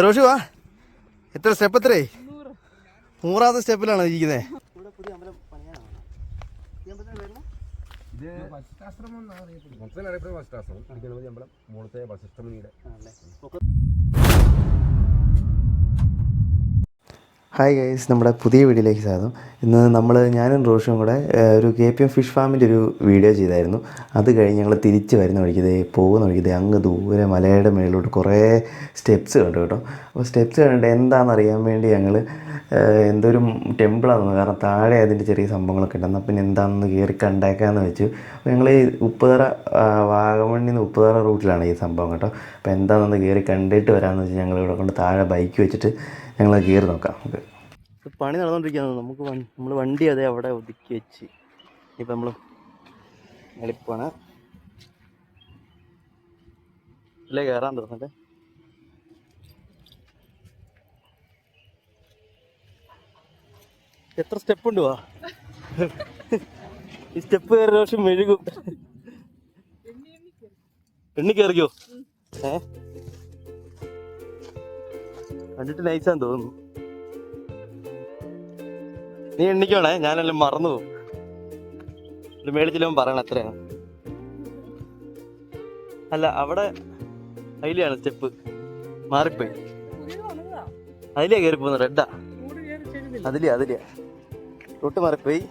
റോഷു വാ. എത്ര സ്റ്റെപ്പ്? എത്രേ? 100ാമത്തെ സ്റ്റെപ്പിലാണ് ഇരിക്കുന്നത്. ഹായ് ഗൈസ്, നമ്മുടെ പുതിയ വീഡിയോയിലേക്ക് സ്വാഗതം. ഇന്ന് ഞാനും റോഷും കൂടെ ഒരു KPM ഫിഷ് ഫാമിൻ്റെ ഒരു വീഡിയോ ചെയ്തായിരുന്നു. അത് കഴിഞ്ഞ് ഞങ്ങൾ തിരിച്ച് വരുന്ന വഴിക്കതേ പോകുന്ന വഴിക്കതേ അങ്ങ് ദൂരെ മലയുടെ മേളിലോട്ട് കുറേ സ്റ്റെപ്സ് കണ്ടു കേട്ടോ. അപ്പോൾ സ്റ്റെപ്സ് കണ്ടിട്ട് എന്താണെന്ന് അറിയാൻ വേണ്ടി ഞങ്ങൾ എന്തൊരു ടെമ്പിളാണെന്ന്, കാരണം താഴെ അതിൻ്റെ ചെറിയ സംഭവങ്ങളൊക്കെ ഉണ്ട്. എന്നാൽ പിന്നെ എന്താണെന്ന് കയറി കണ്ടേക്കാമെന്ന് വെച്ചു. അപ്പോൾ ഞങ്ങൾ ഈ ഉപ്പുതറ, വാഗമണ്ണിൽ നിന്ന് ഉപ്പുതറ റൂട്ടിലാണ് ഈ സംഭവം കേട്ടോ. അപ്പോൾ എന്താണെന്ന് കയറി കണ്ടിട്ട് വരാമെന്ന് വെച്ചാൽ ഞങ്ങൾ ഇവിടെ കൊണ്ട് താഴെ ബൈക്ക് വെച്ചിട്ട് ഞങ്ങൾ കയറി നോക്കാം. നമുക്ക് പണി നടന്നുകൊണ്ടിരിക്കുകയാണ്. നമ്മൾ വണ്ടി അതേ അവിടെ ഒതുക്കി വെച്ച് ഇപ്പം നമ്മൾ എളുപ്പമാണ് ഇല്ലേ കയറാൻ തോന്നല്ലേ. എത്ര സ്റ്റെപ്പ് ഉണ്ട് വാ. ഈ സ്റ്റെപ്പ് കയറി വർഷം മെഴുകും. എണ്ണി കയറിക്കോ. കണ്ടിട്ട് നൈസാന്ന് തോന്നുന്നു. നീ എണ്ണിക്കോണേ, ഞാനെല്ലാം മറന്നു പോകും. ഇത് മേടിച്ചില്ലാവും പറയണം എത്രയാണ്. അല്ല, അവിടെ അതിലെയാണ് സ്റ്റെപ്പ് മാറിപ്പോയി. അതിലെയാ കയറി പോകുന്നത്. റെഡാ അതിലെയാ റൂട്ട് മാറിപ്പോയി,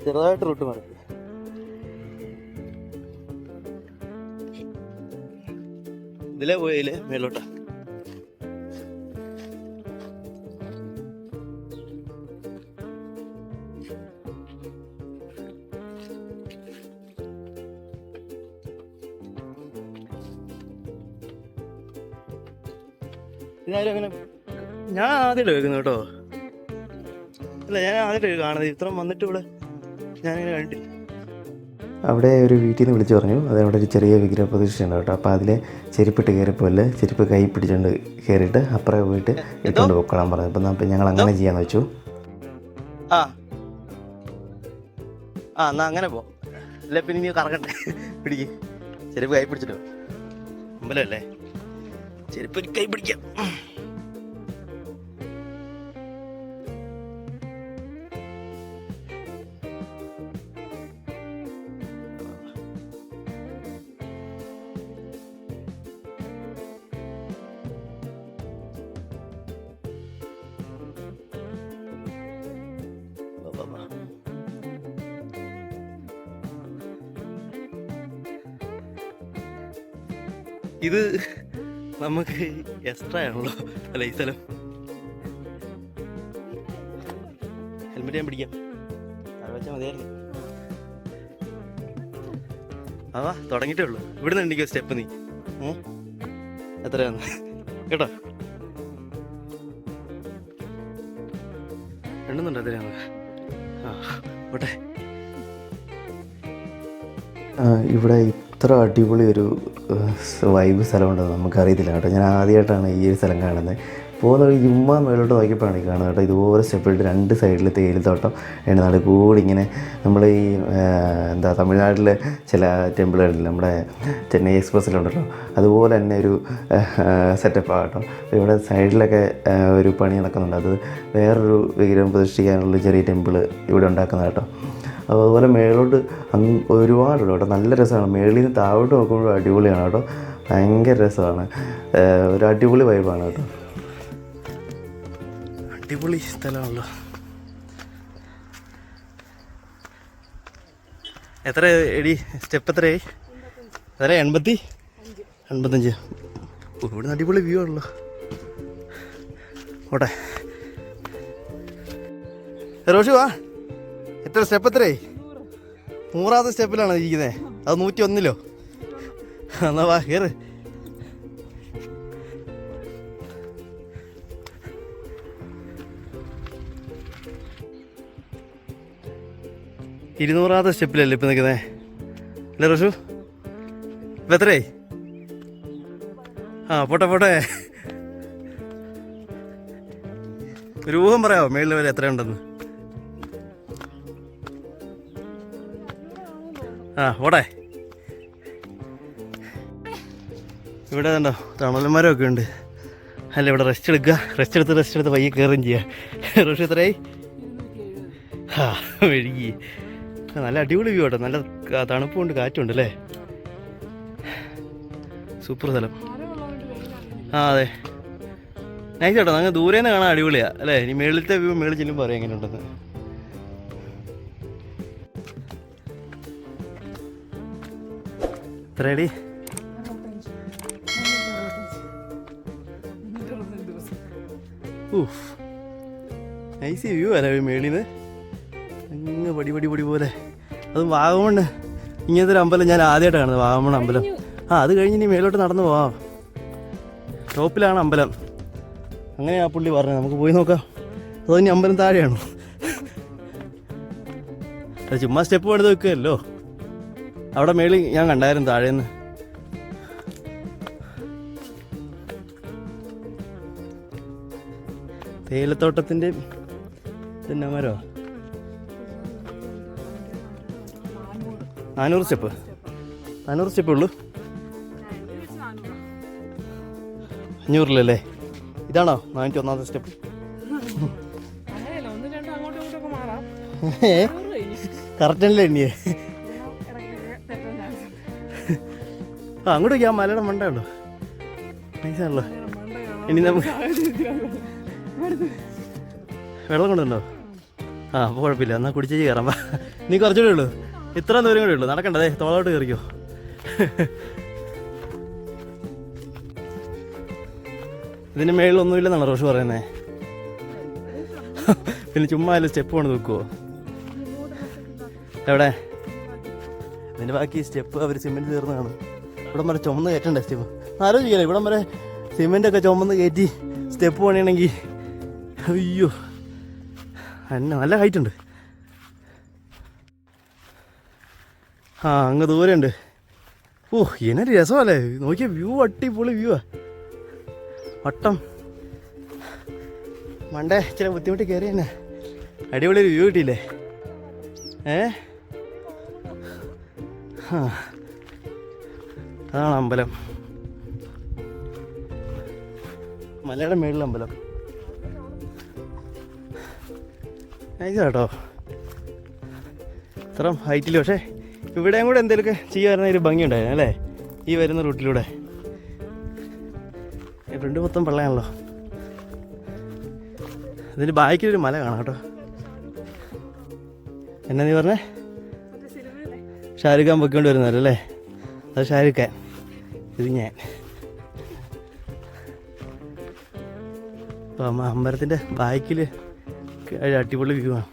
ചെറുതായിട്ട് റൂട്ട് മാറിപ്പോയി. ഇതിലേ പോയില്ലേ മേലോട്ടാ. ഇതായാലും അങ്ങനെ ഞാൻ ആദ്യമായിട്ട് കേൾക്കുന്നു കേട്ടോ. അല്ല, ഞാൻ ആദ്യമായിട്ട് കാണുന്നത്. ഇത്ര വന്നിട്ട് ഇവിടെ ഞാനിങ്ങനെ കണ്ടിട്ടില്ല. അവിടെ ഒരു വീട്ടിൽ നിന്ന് വിളിച്ചു പറഞ്ഞു, അതവിടെ ഒരു ചെറിയ വിഗ്രഹ പ്രതിഷ്ഠ ഉണ്ട് കേട്ടോ. അപ്പോൾ അതിലെ ചെരുപ്പിട്ട് കയറിപ്പോലെ ചെരുപ്പ് കൈ പിടിച്ചുകൊണ്ട് കയറിയിട്ട് അപ്പുറം പോയിട്ട് ഇട്ടുകൊണ്ട് പൊക്കോളാൻ പറഞ്ഞു. അപ്പം ഞങ്ങൾ അങ്ങനെ ചെയ്യാന്ന് വെച്ചു. എന്നാ അങ്ങനെ പോ. അല്ല പിന്നെ നീ കറങ്ങട്ടെ. പിടിക്ക്, ചെരുപ്പ് കൈ പിടിച്ചിട്ടോ. അമ്പലമല്ലേ, ചെരുപ്പ് കൈ പിടിക്കാം. ഇത് നമുക്ക് എക്സ്ട്രാ ആണല്ലോ അല്ല ഈ സ്ഥലം. ഹെൽമെറ്റ് ഞാൻ പിടിക്കാം, അത് വെച്ചാൽ മതിയായിരുന്നു. തുടങ്ങിയിട്ടേ ഉള്ളൂ. ഇവിടുന്ന് ഉണ്ടെങ്കിൽ സ്റ്റെപ്പ് നീ എത്രയാന്ന് കേട്ടോ. എണ്ണുന്നുണ്ട് എത്രയാന്ന്. ഓട്ടെ. ഇവിടെ ഇത്ര അടിപൊളി ഒരു വൈബ് സ്ഥലമുണ്ടെന്ന് നമുക്കറിയത്തില്ല കേട്ടോ. ഞാൻ ആദ്യമായിട്ടാണ് ഈ ഒരു സ്ഥലം കാണുന്നത്. പോകുന്ന വഴി ചുമ്മാ മേലോട്ട് നോക്കിയപ്പോഴാണ് കാണുന്നത് കേട്ടോ. ഇതുപോലെ സ്റ്റെപ്പിട്ട് 2 സൈഡിൽ തേയിലത്തോട്ടം നാട് കൂടി ഇങ്ങനെ. നമ്മൾ ഈ തമിഴ്നാട്ടിലെ ചില ടെമ്പിളുകളിൽ നമ്മുടെ ചെന്നൈ എക്സ്പ്രസ്സിലുണ്ടല്ലോ, അതുപോലെ തന്നെ ഒരു സെറ്റപ്പാണ് കേട്ടോ. ഇവിടെ സൈഡിലൊക്കെ ഒരു പണി നടക്കുന്നുണ്ട്. അത് വേറൊരു വിഗ്രഹം പ്രതിഷ്ഠിക്കാനുള്ള ചെറിയ ടെമ്പിൾ ഇവിടെ ഉണ്ടാക്കുന്നത് കേട്ടോ. അതുപോലെ മേലോട്ട് ഒരുപാടുണ്ട് കേട്ടോ. നല്ല രസമാണ്. മേളിൽ നിന്ന് താഴോട്ട് നോക്കുമ്പോഴും അടിപൊളിയാണ് കേട്ടോ. ഭയങ്കര രസമാണ്. ഒരു അടിപൊളി വൈബാണ് കേട്ടോ. അടിപൊളി സ്ഥലമാണല്ലോ. എത്ര എടി സ്റ്റെപ്പ് എത്രയായി? എത്ര? 85. ഇവിടുന്ന് അടിപൊളി വ്യൂ ആണല്ലോ. ഓട്ടെ റോഷു വാ. എത്ര സ്റ്റെപ്പ്? എത്രേ? 100ാമത്തെ സ്റ്റെപ്പിലാണ് ഇരിക്കുന്നത്. അത് 101. എന്നാ വാ കയറ്. ഇരുന്നൂറാമത്തെ സ്റ്റെപ്പിലല്ലേ ഇപ്പം നിൽക്കുന്നത് അല്ലേ റോഷു? ഇപ്പം എത്രേ? പോട്ടെ. ഒരു ഊഹം പറയാമോ മേളിൽ വരെ എത്രയുണ്ടെന്ന്? ഓടെ. ഇവിടെ കണ്ടോ തണലന്മാരൊക്കെ ഉണ്ട്. അല്ല ഇവിടെ റെസ്റ്റ് എടുത്ത് പയ്യെ കയറുകയും ചെയ്യുക. റോഷി എത്രയായി? ആ മെഴുകി. നല്ല അടിപൊളി വ്യൂ കേട്ടോ, നല്ല തണുപ്പുണ്ട്, കാറ്റുണ്ട് അല്ലേ. സൂപ്പർ സ്ഥലം. ആ അതെ, നൈസ് കേട്ടോ. അങ്ങ് ദൂരെ നിന്ന് കാണാൻ അടിപൊളിയാ അല്ലേ. ഇനി മേളിലത്തെ വ്യൂ മേളിൽ ചെല്ലുമ്പോൾ പറയാം എങ്ങനെയുണ്ടെന്ന്. എത്രയടി? നൈസ് വ്യൂ അല്ലേ മേളിൽ നിന്ന്. അങ്ങ് പടി പോലെ. അത് വാഗമണ് ഇങ്ങനത്തെ ഒരു അമ്പലം ഞാൻ ആദ്യമായിട്ട് കാണുന്നത്, വാഗമൺ അമ്പലം. ആ അത് കഴിഞ്ഞ് ഇനി മേലോട്ട് നടന്നു പോവാം. ടോപ്പിലാണ് അമ്പലം. അങ്ങനെയാ പുള്ളി പറഞ്ഞത്. നമുക്ക് പോയി നോക്കാം. അതോ ഇനി അമ്പലം താഴെയാണോ? അത് ചുമ്മാ സ്റ്റെപ്പ് പണിത് വെക്കുകയല്ലോ. അവിടെ മേളിൽ ഞാൻ കണ്ടായിരുന്നു താഴേന്ന്. തേയിലത്തോട്ടത്തിൻ്റെ പിന്നെ മരോ 400 സ്റ്റെപ്പേ ഉള്ളൂ. 500 ഇതാണോ 401 സ്റ്റെപ്പ്? കറക്റ്റല്ലേ എണ്ണിയേ? ആ അങ്ങോട്ട് ആ മലയുടെ മണ്ടയുണ്ടോ? നൈസാണല്ലോ. ഇനി നമുക്ക് വെള്ളം കൊണ്ടുണ്ടോ? ആ അപ്പോൾ കുഴപ്പമില്ല, എന്നാൽ കുടിച്ചേച്ച് കയറാം. നീ കുറച്ചുകൂടെ ഉള്ളൂ, ഇത്ര ദൂരം കൂടെ ഉള്ളൂ, നടക്കണ്ടേ? തോളോട്ട് കയറിക്കോ. ഇതിന് മേളിലൊന്നുമില്ലെന്നാണോ റോഷ് പറയുന്നത്? പിന്നെ ചുമ്മാ അതിൽ സ്റ്റെപ്പ് കൊണ്ട് നോക്കുമോ? എവിടെ? അതിൻ്റെ ബാക്കി സ്റ്റെപ്പ് അവർ സിമെൻറ്റ് തീർന്നതാണ്. ഇവിടം വരെ ചുമന്ന് കയറ്റണ്ടേ സ്റ്റെപ്പ്? ആലോചിക്കല്ലേ, ഇവിടം വരെ സിമെൻറ്റൊക്കെ ചുമന്ന് കയറ്റി സ്റ്റെപ്പ് പണിയണമെങ്കിൽ. അയ്യോ എന്നെ നല്ല ഹൈറ്റ് ഉണ്ട്. ആ അങ്ങ് ദൂരെ ഉണ്ട്. ഓ എന്നൊരു രസമല്ലേ, നോക്കിയ വ്യൂ അടിപൊളി വ്യൂവാ. വട്ടം മണ്ടേ ചില ബുദ്ധിമുട്ടി കയറി തന്നെ അടിപൊളി ഒരു വ്യൂ കിട്ടിയില്ലേ? അതാണ് അമ്പലം, മലയുടെ മേളിൽ അമ്പലം. നൈസ് കേട്ടോ, ഇത്ര ഹൈറ്റിൽ. പക്ഷേ ഇവിടെയും കൂടെ എന്തെങ്കിലുമൊക്കെ ചെയ്യാറുന്ന ഒരു ഭംഗി ഉണ്ടായിരുന്നു അല്ലേ, ഈ വരുന്ന റൂട്ടിലൂടെ. ഫ്രണ്ട് മൊത്തം വെള്ളമാണല്ലോ. ഇതിൻ്റെ ബാക്കിലൊരു മല കാണാം കേട്ടോ. എന്നാ നീ പറഞ്ഞേ? ഷാരൂഖ് ഖാൻ പൊയ്ക്കൊണ്ട് വരുന്നതല്ലേ? അത് ഷാരൂഖ് ഖാൻ, ഇത് ഞാൻ. അപ്പോൾ അമ്പലത്തിൻ്റെ ബാക്കിൽ അടിപൊളി വ്യൂ ആണ്.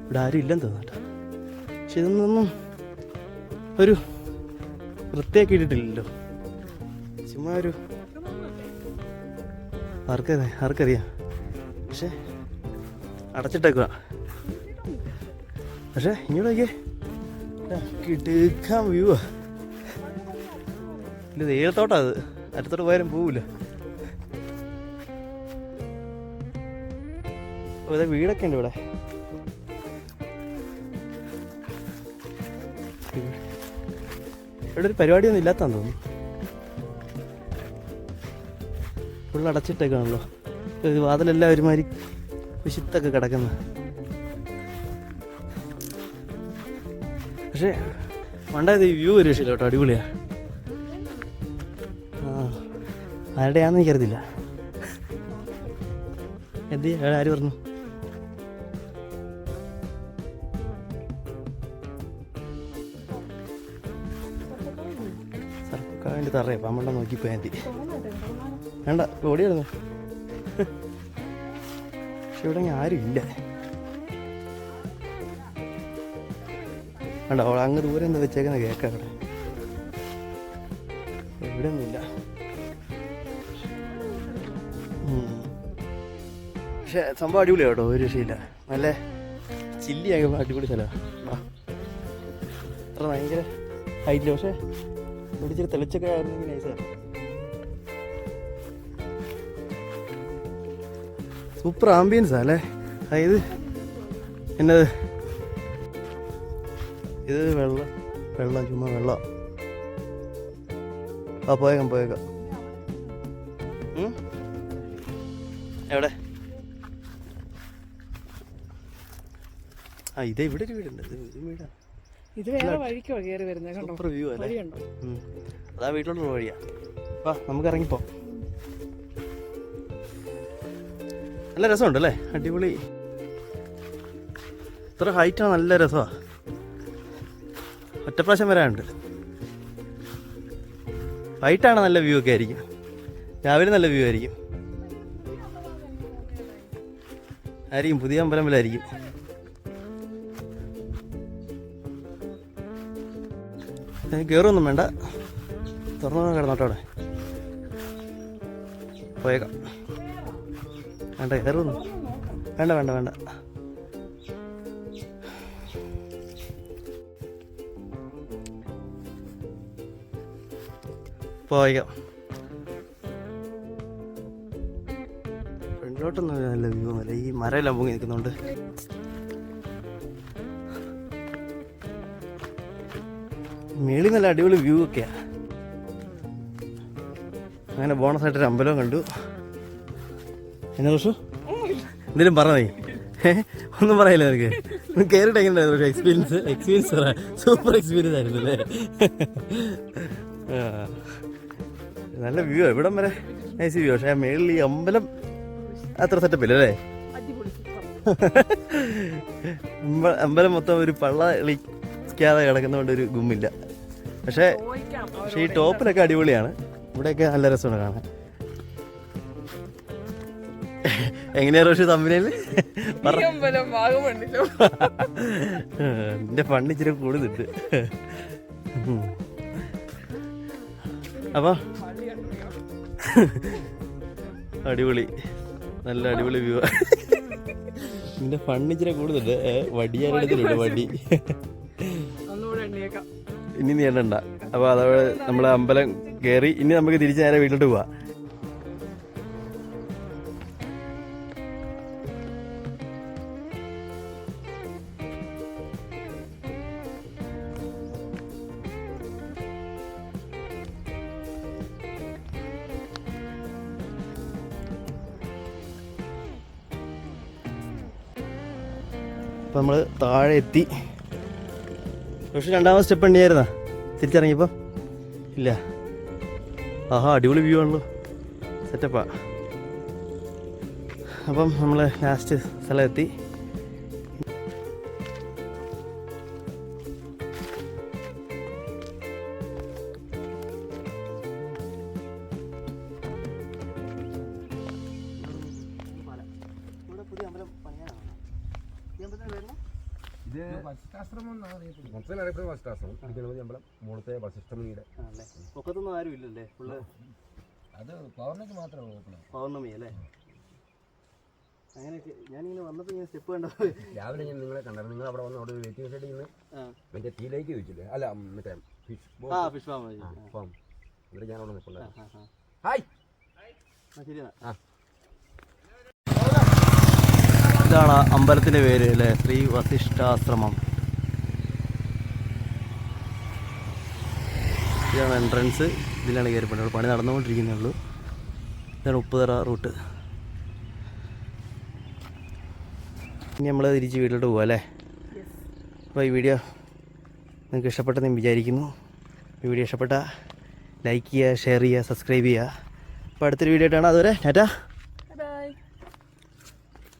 ഇവിടെ ആരും ഇല്ലെന്ന് തോന്നുന്നു കേട്ടോ. പക്ഷെ ഇതൊന്നും ഒരു വൃത്തിയാക്കി ഇട്ടിട്ടില്ലല്ലോ, ചുമ്മാ ഒരു ആർക്കറിയാം. പക്ഷെ അടച്ചിട്ടേക്കുക. പക്ഷെ ഇങ്ങോട്ടേക്ക് കിടക്കാൻ വ്യൂവാ. ഇല്ല തേയിലത്തോട്ടാ, അത് അടുത്തോട്ട് പോയാലും പോവില്ല. ഇവിടെ വീടൊക്കെ ഉണ്ട്. ഇവിടെ ഒരു പരിപാടിയൊന്നും ഇല്ലാത്താന്ന് തോന്നുന്നു. ഫുൾ അടച്ചിട്ടേക്കാണല്ലോ, വാതിലെല്ലാം ഒരുമാതിരി വിശുദ്ധൊക്കെ കിടക്കുന്ന. പക്ഷേ മണ്ടായത് ഈ വ്യൂ ഒരു രക്ഷയില്ല കേട്ടോ, അടിപൊളിയാ. ആരുടെയാണെന്ന് എനിക്കറിയത്തില്ല. ആര് പറഞ്ഞു? സർക്കാരിൻ്റെ തറയെ പമ്മണ്ട നോക്കിപ്പോയാൽ മതി. വേണ്ട ഓടിയായിരുന്നു. പക്ഷെ ഇവിടെ ആരും ഇല്ല. വേണ്ട അവൾ അങ്ങ് ദൂരെ എന്താ വെച്ചേക്കുന്ന കേൾക്കാം. ഇവിടെ ഒന്നുമില്ല. പക്ഷെ സംഭവം അടിപൊളിയാണ് കേട്ടോ, ഒരു രക്ഷയില്ല. നല്ല ചില്ലിയായി അടിപൊളി സ്ഥലമാണ്. അത്ര ഭയങ്കര ഹൈറ്റില്ല, പക്ഷെ ഇവിടെ ഇച്ചിരി തെളിച്ചൊക്കെ ആയിരുന്നെങ്കിൽ നൈസാണ്. സൂപ്പർ ആംബിയൻസാ അല്ലേ? അതായത് എന്നത് ഇത് വെള്ളം ചുമ്മാ വെള്ളം. ആ പോയേക്കാം. എവിടെ? ആ ഇതേ ഇവിടെ ഒരു വീടുണ്ട്. ഇത് വീടാ. ഇത് വേറെ വഴിക്കോ കയറി വരുന്നത് കണ്ടോ? സൂപ്പർ വ്യൂ അല്ലേ? വഴിയുണ്ടോ? അതാ വീട്ടിലോട്ടുള്ള വഴിയാ. വാ നമുക്ക് ഇറങ്ങിപ്പോ. നല്ല രസമുണ്ട് അല്ലേ? അടിപൊളി. ഇത്ര ഹൈറ്റാണ്, നല്ല രസമാണ്. ഒറ്റപ്രാവശ്യം വരാനുണ്ട്. വൈകിട്ടാണ് നല്ല വ്യൂ ഒക്കെ ആയിരിക്കും, രാവിലെ നല്ല വ്യൂ ആയിരിക്കും. പുതിയ അമ്പലത്തിലായിരിക്കും. കയറൊന്നും വേണ്ട, തുറന്നു കിടന്നോട്ടോ അവിടെ. പോയേക്കാം. വേണ്ട കയറൊന്നും വേണ്ട വേണ്ട വേണ്ട. പോയേക്കാം. ഫ്രണ്ടിലോട്ടൊന്നും നല്ല വ്യൂ ഒന്നുമില്ല, ഈ മരമെല്ലാം പൊങ്ങി നിൽക്കുന്നുണ്ട്. മേളിൽ നല്ല അടിപൊളി വ്യൂ ഒക്കെയാ. അങ്ങനെ ബോണസായിട്ടൊരു അമ്പലവും കണ്ടു. എന്നാ കുറച്ചു എന്തെങ്കിലും പറഞ്ഞേ? ഒന്നും പറയില്ല നിനക്ക്? കയറിയിട്ട് എങ്ങനെയായിരുന്നു എക്സ്പീരിയൻസ് പറയാം. സൂപ്പർ എക്സ്പീരിയൻസ് ആയിരുന്നു അല്ലേ? നല്ല വ്യൂ, ഇവിടം വരെ നൈസ് വ്യൂ. പക്ഷേ മേളിൽ ഈ അമ്പലം അത്ര സെറ്റപ്പ് ഇല്ല അല്ലേ? അമ്പലം മൊത്തം ഒരു പള്ള ളിക്കാതെ കിടക്കുന്നതുകൊണ്ട് ഒരു ഗുമ്മില്ല. പക്ഷേ ഈ ടോപ്പിലൊക്കെ അടിപൊളിയാണ്. ഇവിടെയൊക്കെ നല്ല രസമാണ് കാണാൻ. എങ്ങനെയാ റോഷി തമ്മിൽ? എന്റെ ഫണ്ട് ഇച്ചിരി കൂടുതലുണ്ട്. അപ്പൊ അടിപൊളി, നല്ല അടിപൊളി വ്യൂ. എന്റെ ഫണ്ട് ഇച്ചിരി കൂടുതലുണ്ട്. വടിയാരെടുത്തിട്ടുണ്ട് വടി. ഇനി നീ എണ്ണണ്ട. അപ്പൊ അതവിടെ നമ്മളെ അമ്പലം കയറി. ഇനി നമുക്ക് തിരിച്ച് നേരെ വീട്ടിലോട്ട് പോവാം. അപ്പം നമ്മൾ താഴെ എത്തി. പക്ഷെ രണ്ടാമത്തെ സ്റ്റെപ്പ് എണ്ണിയായിരുന്നാ തിരിച്ചിറങ്ങിയപ്പോൾ? ഇല്ല. ആഹാ അടിപൊളി വ്യൂ ആണല്ലോ, സെറ്റപ്പാ. അപ്പം നമ്മൾ ലാസ്റ്റ് സ്ഥലം എത്തി. പുതിയ അമ്പലം പണിയാനാണ്. ഈ അമ്പലത്തിന് വരുന്നത് പൊക്കത്തൊന്നും ആരും ഇല്ലല്ലേ? ഫുള്ള് അത് പൗർണമിക്ക് മാത്രമേ പൗർണമി അല്ലേ? അങ്ങനെയൊക്കെ ഞാനിങ്ങനെ വന്നപ്പോൾ ഞാൻ സ്റ്റെപ്പ് കണ്ടോ. രാവിലെ ഞാൻ നിങ്ങളെ കണ്ടായിരുന്നു. നിങ്ങൾ അവിടെ വന്ന് അവിടെ വെയിറ്റിംഗ് ഷെഡിൽ നിന്ന് മറ്റേ തീയിലേക്ക് ചോദിച്ചില്ലേ? അല്ല മറ്റേ ഫിഷ് ഫാം ഇവിടെ ഞാൻ അവിടെ നിൽപ്പുണ്ടായിരുന്നു. ഹായ് ശരിയാണ്. ഇതാണ് അമ്പലത്തിൻ്റെ പേര് അല്ലേ? ശ്രീ വസിഷ്ഠാശ്രമം. ഇതാണ് എൻട്രൻസ്. ഇതിലാണ് കയറിപ്പോയത്. പണി നടന്നുകൊണ്ടിരിക്കുന്നേ ഉള്ളൂ. ഇതാണ് ഉപ്പുതറ റൂട്ട്. ഇനി നമ്മൾ തിരിച്ച് വീട്ടിലോട്ട് പോകാം അല്ലേ? അപ്പോൾ ഈ വീഡിയോ നിങ്ങൾക്ക് ഇഷ്ടപ്പെട്ടെന്ന് ഞാൻ വിചാരിക്കുന്നു. ഈ വീഡിയോ ഇഷ്ടപ്പെട്ടാൽ ലൈക്ക് ചെയ്യുക, ഷെയർ ചെയ്യുക, സബ്സ്ക്രൈബ് ചെയ്യുക. അപ്പോൾ അടുത്തൊരു വീഡിയോ ആയിട്ടാണ്. അതുവരെ ടാറ്റാ.